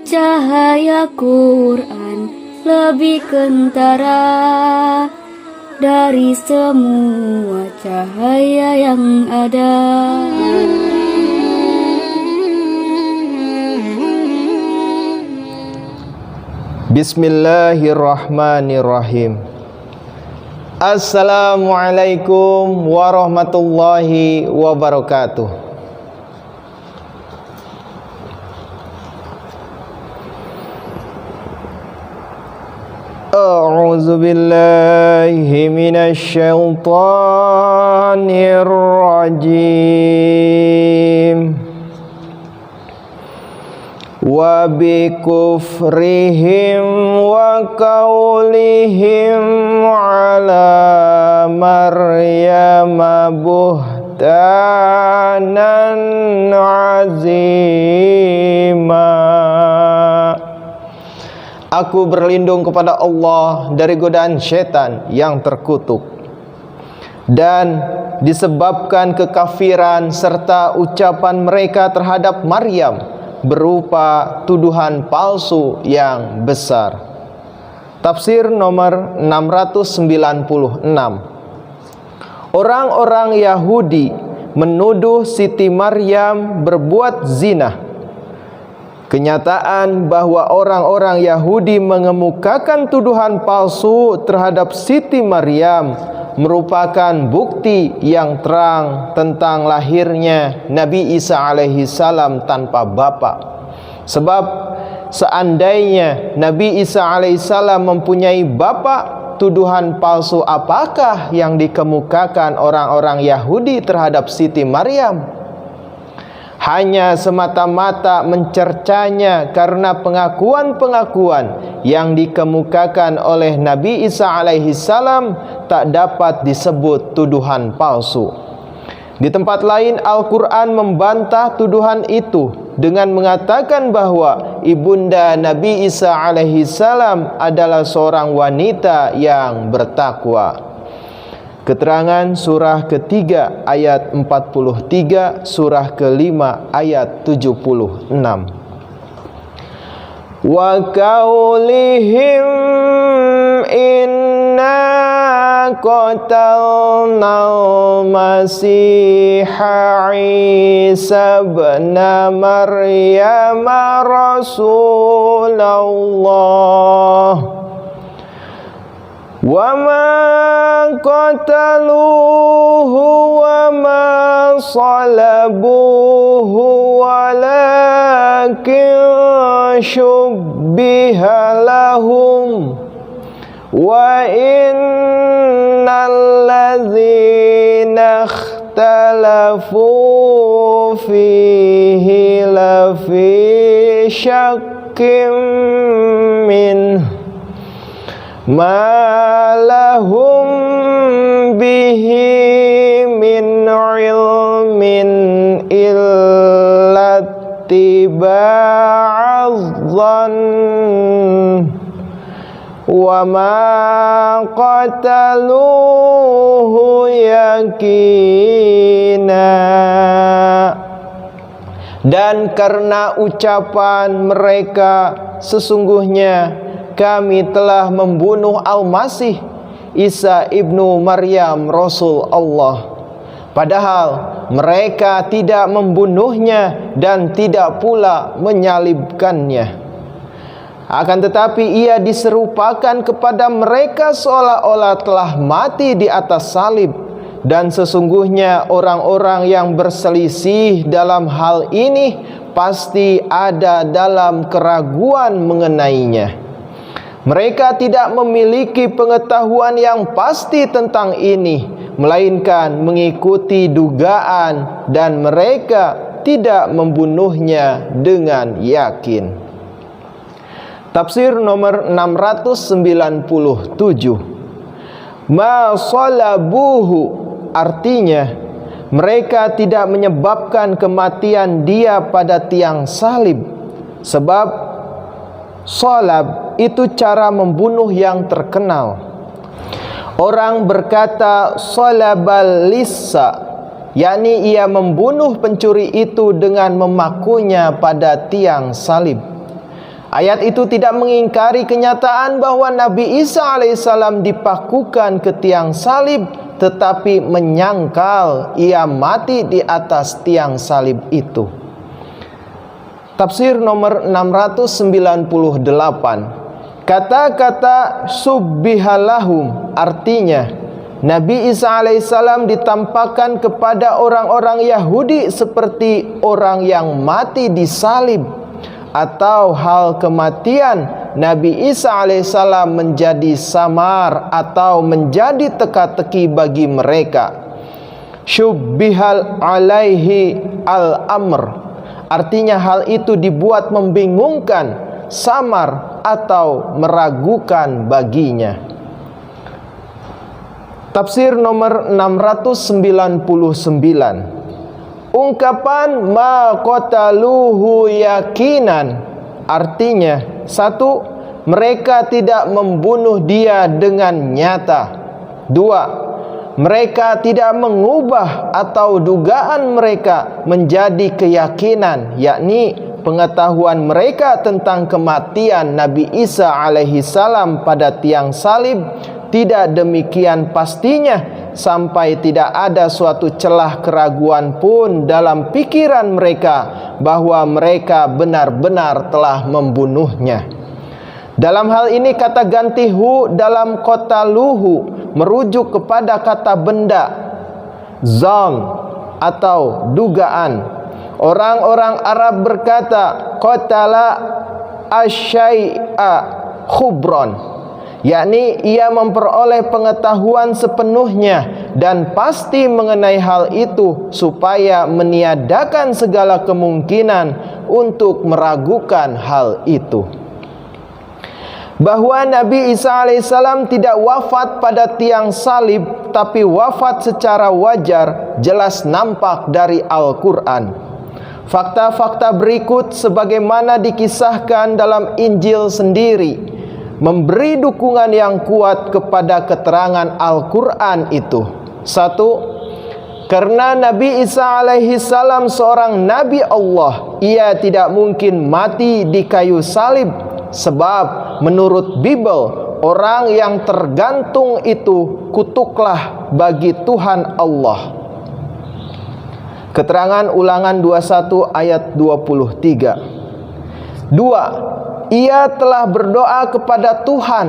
Cahaya Quran lebih kentara dari semua cahaya yang ada. Bismillahirrahmanirrahim. Assalamualaikum warahmatullahi wabarakatuh. A'udzu billahi minasy syaithanir rajim. Wa bi kufrihim wa qaulihim ala Maryam buhtanan azima. Aku berlindung kepada Allah dari godaan syaitan yang terkutuk, dan disebabkan kekafiran serta ucapan mereka terhadap Maryam berupa tuduhan palsu yang besar. Tafsir nomor 696. Orang-orang Yahudi menuduh Siti Maryam berbuat zina. Kenyataan bahwa orang-orang Yahudi mengemukakan tuduhan palsu terhadap Siti Maryam merupakan bukti yang terang tentang lahirnya Nabi Isa alaihi salam tanpa bapa. Sebab seandainya Nabi Isa alaihi salam mempunyai bapa, tuduhan palsu apakah yang dikemukakan orang-orang Yahudi terhadap Siti Maryam? Hanya semata-mata mencercanya karena pengakuan-pengakuan yang dikemukakan oleh Nabi Isa alaihi salam tak dapat disebut tuduhan palsu. Di tempat lain Al-Quran membantah tuduhan itu dengan mengatakan bahwa ibunda Nabi Isa alaihi salam adalah seorang wanita yang bertakwa. Keterangan surah ketiga ayat 43, surah kelima ayat 76. Wa qaulihim inna qatalnal masiha Isa ibn Maryam Rasulullah wa ma qataluhu wa ma salabuhu walakin syubbiha lahum wa innal ladzina ikhtalafu fihi lafi syakkim minhu ma lahum bihi min ilmin illa tiba'adhan wa ma qataluhu yakina. Dan karena ucapan mereka, sesungguhnya kami telah membunuh Al-Masih Isa ibnu Maryam Rasul Allah, padahal mereka tidak membunuhnya dan tidak pula menyalibkannya. Akan tetapi ia diserupakan kepada mereka seolah-olah telah mati di atas salib. Dan sesungguhnya orang-orang yang berselisih dalam hal ini pasti ada dalam keraguan mengenainya. Mereka tidak memiliki pengetahuan yang pasti tentang ini, melainkan mengikuti dugaan, dan mereka tidak membunuhnya dengan yakin. Tafsir nomor 697. Ma salabuhu, artinya mereka tidak menyebabkan kematian dia pada tiang salib, sebab salab itu cara membunuh yang terkenal. Orang berkata salabal lissa, yakni ia membunuh pencuri itu dengan memakunya pada tiang salib. Ayat itu tidak mengingkari kenyataan bahwa Nabi Isa alaihissalam dipakukan ke tiang salib, tetapi menyangkal ia mati di atas tiang salib itu. Tafsir nomor 698. Kata-kata subbihalahum artinya Nabi Isa alaihissalam ditampakkan kepada orang-orang Yahudi seperti orang yang mati di salib, atau hal kematian Nabi Isa alaihissalam menjadi samar atau menjadi teka-teki bagi mereka. Syubbihal alaihi al-amr artinya hal itu dibuat membingungkan, samar atau meragukan baginya. Tafsir nomor 699. Ungkapan ma qataluhu yakinan artinya, 1. Mereka tidak membunuh dia dengan nyata. 2. Mereka tidak mengubah atau dugaan mereka menjadi keyakinan, yakni pengetahuan mereka tentang kematian Nabi Isa alaihi salam pada tiang salib tidak demikian pastinya, sampai tidak ada suatu celah keraguan pun dalam pikiran mereka bahwa mereka benar-benar telah membunuhnya. Dalam hal ini kata ganti hu dalam qataluhu merujuk kepada kata benda, zam atau dugaan. Orang-orang Arab berkata qatala asyai'a khubron, yakni ia memperoleh pengetahuan sepenuhnya dan pasti mengenai hal itu supaya meniadakan segala kemungkinan untuk meragukan hal itu. Bahwa Nabi Isa alaihissalam tidak wafat pada tiang salib tapi wafat secara wajar jelas nampak dari Al-Quran. Fakta-fakta berikut sebagaimana dikisahkan dalam Injil sendiri memberi dukungan yang kuat kepada keterangan Al-Quran itu. 1. Karena Nabi Isa alaihi salam seorang Nabi Allah, ia tidak mungkin mati di kayu salib, sebab menurut Bible orang yang tergantung itu kutuklah bagi Tuhan Allah. Keterangan Ulangan 21 ayat 23. 2. Ia telah berdoa kepada Tuhan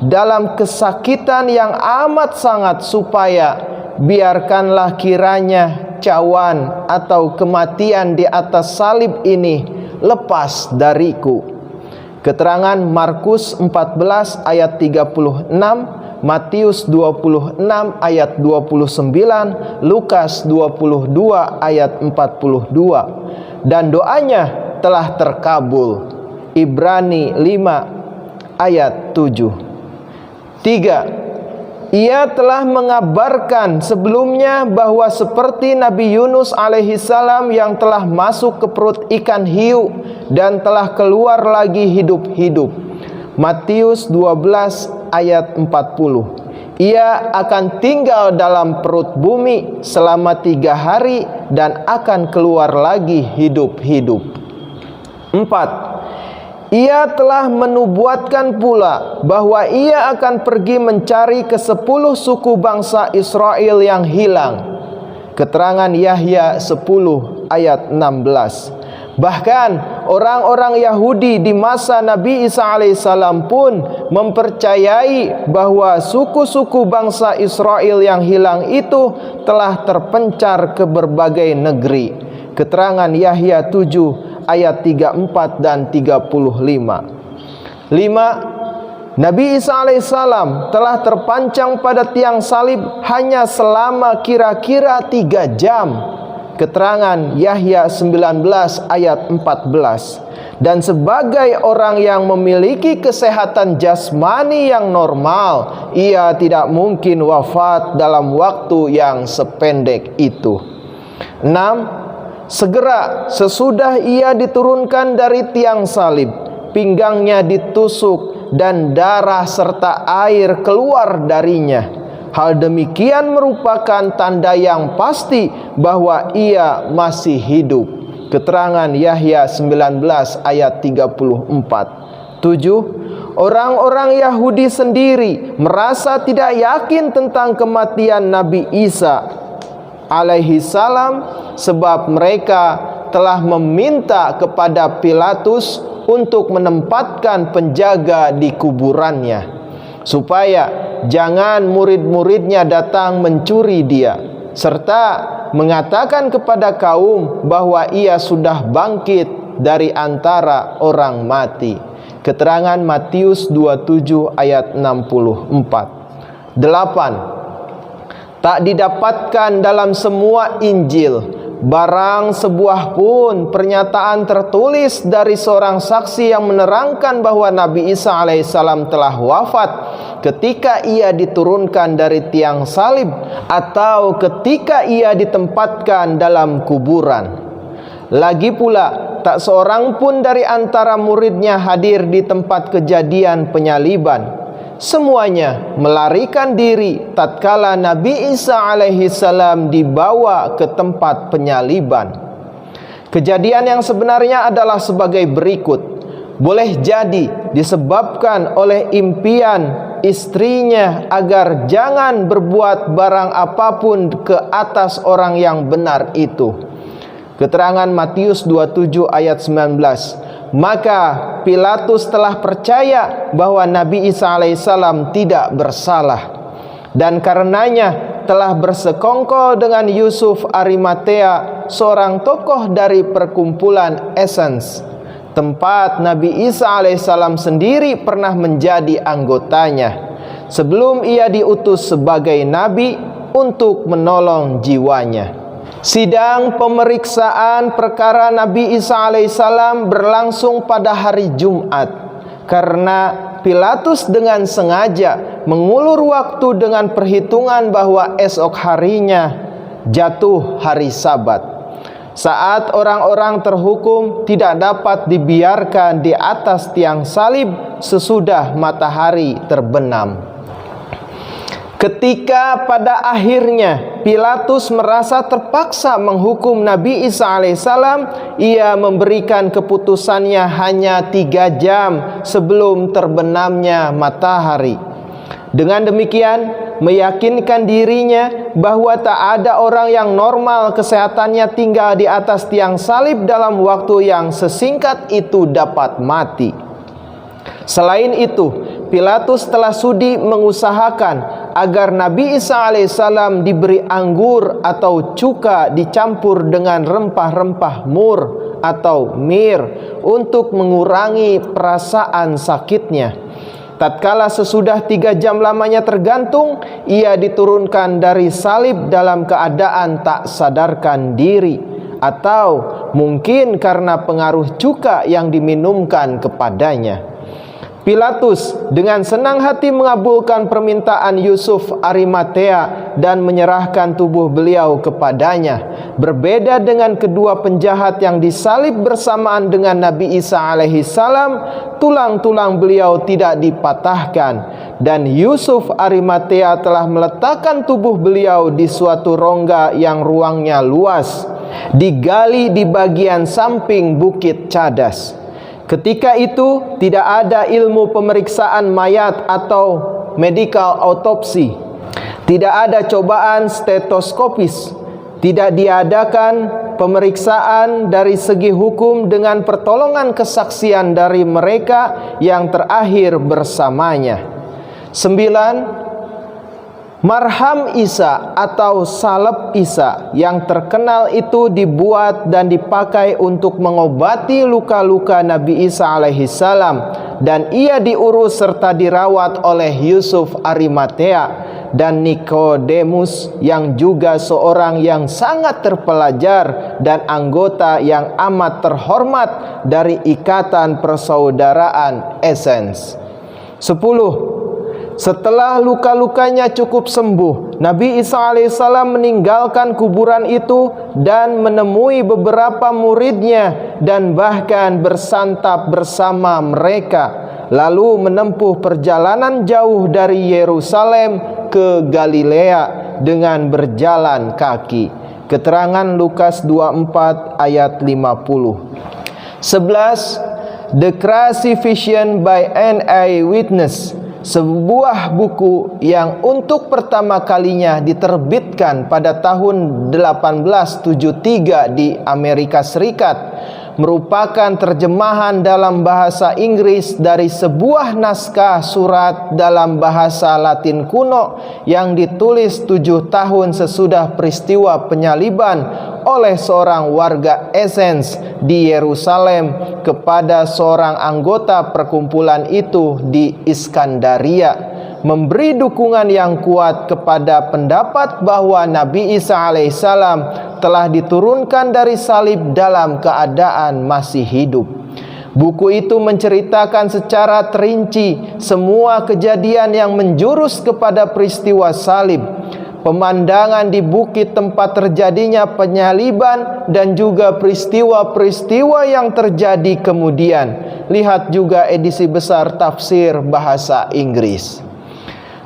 dalam kesakitan yang amat sangat supaya biarkanlah kiranya cawan atau kematian di atas salib ini lepas dariku. Keterangan Markus 14 ayat 36, Matius 26 ayat 29, Lukas 22 ayat 42. Dan doanya telah terkabul. Ibrani 5 ayat 7. 3. Ia telah mengabarkan sebelumnya bahwa seperti Nabi Yunus alaihi salam yang telah masuk ke perut ikan hiu dan telah keluar lagi hidup-hidup. Matius 12 ayat 40. Ia akan tinggal dalam perut bumi selama 3 hari dan akan keluar lagi hidup-hidup. 4. Ia telah menubuatkan pula bahwa ia akan pergi mencari ke-10 suku bangsa Israel yang hilang. Keterangan Yahya 10 ayat 16. Bahkan orang-orang Yahudi di masa Nabi Isa alaihissalam pun mempercayai bahwa suku-suku bangsa Israel yang hilang itu telah terpencar ke berbagai negeri. Keterangan Yahya 7 ayat 34 dan 35. 5. Nabi Isa alaihissalam telah terpancang pada tiang salib hanya selama kira-kira 3 jam. Keterangan Yahya 19 ayat 14. Dan sebagai orang yang memiliki kesehatan jasmani yang normal, ia tidak mungkin wafat dalam waktu yang sependek itu. 6. Segera sesudah ia diturunkan dari tiang salib, pinggangnya ditusuk dan darah serta air keluar darinya. Hal demikian merupakan tanda yang pasti bahwa ia masih hidup. Keterangan Yahya 19 ayat 34. 7. Orang-orang Yahudi sendiri merasa tidak yakin tentang kematian Nabi Isa alaihi salam, sebab mereka telah meminta kepada Pilatus untuk menempatkan penjaga di kuburannya, supaya jangan murid-muridnya datang mencuri dia, serta mengatakan kepada kaum bahwa ia sudah bangkit dari antara orang mati. Keterangan Matius 27 ayat 64. 8. Tak didapatkan dalam semua Injil barang sebuah pun pernyataan tertulis dari seorang saksi yang menerangkan bahwa Nabi Isa alaihissalam telah wafat ketika ia diturunkan dari tiang salib atau ketika ia ditempatkan dalam kuburan. Lagi pula, tak seorang pun dari antara muridnya hadir di tempat kejadian penyaliban. Semuanya melarikan diri tatkala Nabi Isa alaihi salam dibawa ke tempat penyaliban. Kejadian yang sebenarnya adalah sebagai berikut. Boleh jadi disebabkan oleh impian istrinya agar jangan berbuat barang apapun ke atas orang yang benar itu. Keterangan Matius 27 ayat 19. Maka Pilatus telah percaya bahwa Nabi Isa alaihissalam tidak bersalah, dan karenanya telah bersekongkol dengan Yusuf Arimatea, seorang tokoh dari perkumpulan Essens, tempat Nabi Isa alaihissalam sendiri pernah menjadi anggotanya, sebelum ia diutus sebagai nabi untuk menolong jiwanya. Sidang pemeriksaan perkara Nabi Isa alaihissalam berlangsung pada hari Jumat, karena Pilatus dengan sengaja mengulur waktu dengan perhitungan bahwa esok harinya jatuh hari Sabat, saat orang-orang terhukum tidak dapat dibiarkan di atas tiang salib sesudah matahari terbenam. Ketika pada akhirnya Pilatus merasa terpaksa menghukum Nabi Isa alaihissalam, ia memberikan keputusannya hanya 3 jam sebelum terbenamnya matahari. Dengan demikian, meyakinkan dirinya bahwa tak ada orang yang normal kesehatannya tinggal di atas tiang salib dalam waktu yang sesingkat itu dapat mati. Selain itu, Pilatus telah sudi mengusahakan agar Nabi Isa alaihissalam diberi anggur atau cuka dicampur dengan rempah-rempah mur atau mir untuk mengurangi perasaan sakitnya. Tatkala sesudah 3 jam lamanya tergantung, ia diturunkan dari salib dalam keadaan tak sadarkan diri, atau mungkin karena pengaruh cuka yang diminumkan kepadanya. Pilatus dengan senang hati mengabulkan permintaan Yusuf Arimatea dan menyerahkan tubuh beliau kepadanya. Berbeda dengan kedua penjahat yang disalib bersamaan dengan Nabi Isa alaihi salam, tulang-tulang beliau tidak dipatahkan, dan Yusuf Arimatea telah meletakkan tubuh beliau di suatu rongga yang ruangnya luas, digali di bagian samping Bukit Cadas. Ketika itu tidak ada ilmu pemeriksaan mayat atau medical autopsy, tidak ada cobaan stetoskopis, tidak diadakan pemeriksaan dari segi hukum dengan pertolongan kesaksian dari mereka yang terakhir bersamanya. 9. Marham Isa atau salep Isa yang terkenal itu dibuat dan dipakai untuk mengobati luka-luka Nabi Isa alaihi salam, dan ia diurus serta dirawat oleh Yusuf Arimatea dan Nikodemus yang juga seorang yang sangat terpelajar dan anggota yang amat terhormat dari ikatan persaudaraan Essens. 10. Setelah luka-lukanya cukup sembuh, Nabi Isa alaihissalam meninggalkan kuburan itu dan menemui beberapa muridnya dan bahkan bersantap bersama mereka, lalu menempuh perjalanan jauh dari Yerusalem ke Galilea dengan berjalan kaki. Keterangan Lukas 24 ayat 50. 11. The Crucifixion by an Eyewitness, sebuah buku yang untuk pertama kalinya diterbitkan pada tahun 1873 di Amerika Serikat, merupakan terjemahan dalam bahasa Inggris dari sebuah naskah surat dalam bahasa Latin kuno yang ditulis 7 tahun sesudah peristiwa penyaliban oleh seorang warga Essens di Yerusalem kepada seorang anggota perkumpulan itu di Iskandaria, memberi dukungan yang kuat kepada pendapat bahwa Nabi Isa alaihissalam telah diturunkan dari salib dalam keadaan masih hidup. Buku itu menceritakan secara terinci semua kejadian yang menjurus kepada peristiwa salib, pemandangan di bukit tempat terjadinya penyaliban, dan juga peristiwa-peristiwa yang terjadi kemudian. Lihat juga edisi besar tafsir bahasa Inggris.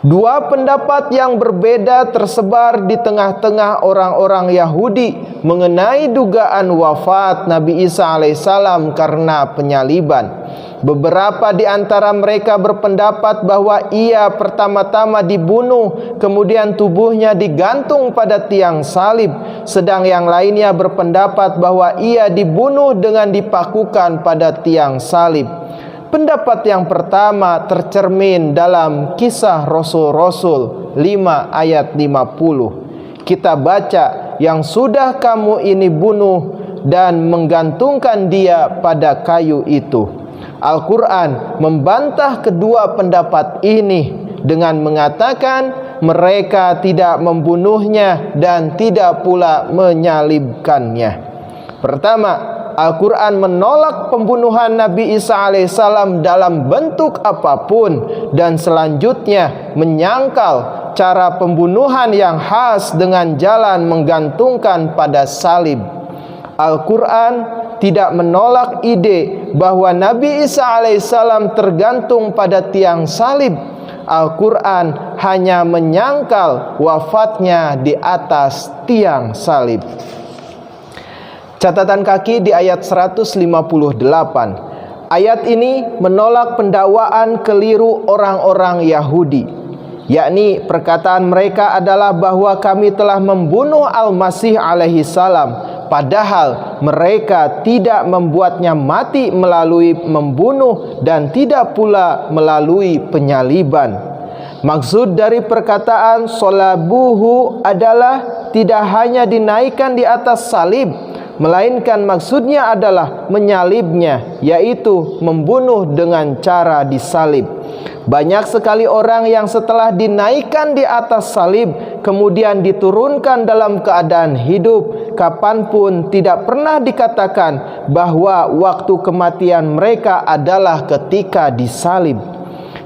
Dua pendapat yang berbeda tersebar di tengah-tengah orang-orang Yahudi mengenai dugaan wafat Nabi Isa alaihissalam karena penyaliban. Beberapa di antara mereka berpendapat bahwa ia pertama-tama dibunuh, kemudian tubuhnya digantung pada tiang salib, sedang yang lainnya berpendapat bahwa ia dibunuh dengan dipakukan pada tiang salib. Pendapat yang pertama tercermin dalam Kisah Rasul-Rasul 5 ayat 50. Kita baca, yang sudah kamu ini bunuh dan menggantungkan dia pada kayu itu. Al-Quran membantah kedua pendapat ini dengan mengatakan mereka tidak membunuhnya dan tidak pula menyalibkannya. Pertama, Al-Quran menolak pembunuhan Nabi Isa alaihissalam dalam bentuk apapun, dan selanjutnya menyangkal cara pembunuhan yang khas dengan jalan menggantungkan pada salib. Al-Quran tidak menolak ide bahwa Nabi Isa alaihissalam tergantung pada tiang salib. Al-Quran hanya menyangkal wafatnya di atas tiang salib. Catatan kaki di ayat 158. Ayat ini menolak pendakwaan keliru orang-orang Yahudi, yakni perkataan mereka adalah bahwa kami telah membunuh Al-Masih alaihi salam, padahal mereka tidak membuatnya mati melalui membunuh dan tidak pula melalui penyaliban. Maksud dari perkataan solabuhu adalah tidak hanya dinaikkan di atas salib, melainkan maksudnya adalah menyalibnya, yaitu membunuh dengan cara disalib. Banyak sekali orang yang setelah dinaikkan di atas salib kemudian diturunkan dalam keadaan hidup, kapanpun tidak pernah dikatakan bahwa waktu kematian mereka adalah ketika disalib.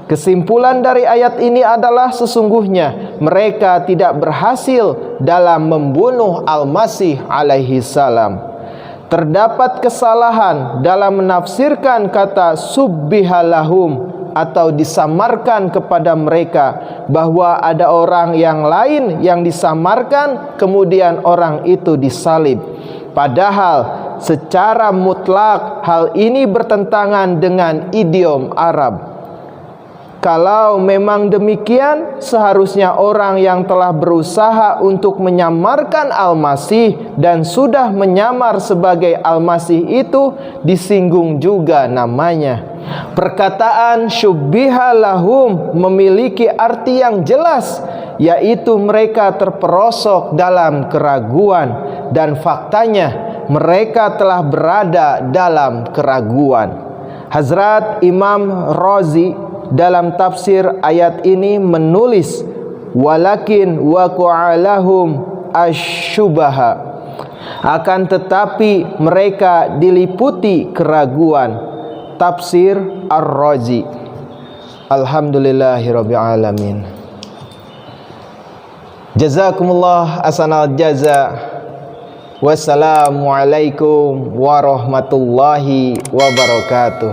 Kesimpulan dari ayat ini adalah sesungguhnya mereka tidak berhasil dalam membunuh Al-Masih alaihi salam. Terdapat kesalahan dalam menafsirkan kata subbihalahum atau disamarkan kepada mereka, bahwa ada orang yang lain yang disamarkan kemudian orang itu disalib. Padahal secara mutlak hal ini bertentangan dengan idiom Arab. Kalau memang demikian, seharusnya orang yang telah berusaha untuk menyamarkan Al-Masih dan sudah menyamar sebagai Al-Masih itu disinggung juga namanya. Perkataan syubbiha lahum memiliki arti yang jelas, yaitu mereka terperosok dalam keraguan, dan faktanya mereka telah berada dalam keraguan. Hazrat Imam Razi dalam tafsir ayat ini menulis, walakin waqa'alahum asyubaha, akan tetapi mereka diliputi keraguan. Tafsir Ar-Razi. Alhamdulillahirabbil alamin. Jazakumullah ahsanal jaza. Wassalamualaikum warahmatullahi wabarakatuh.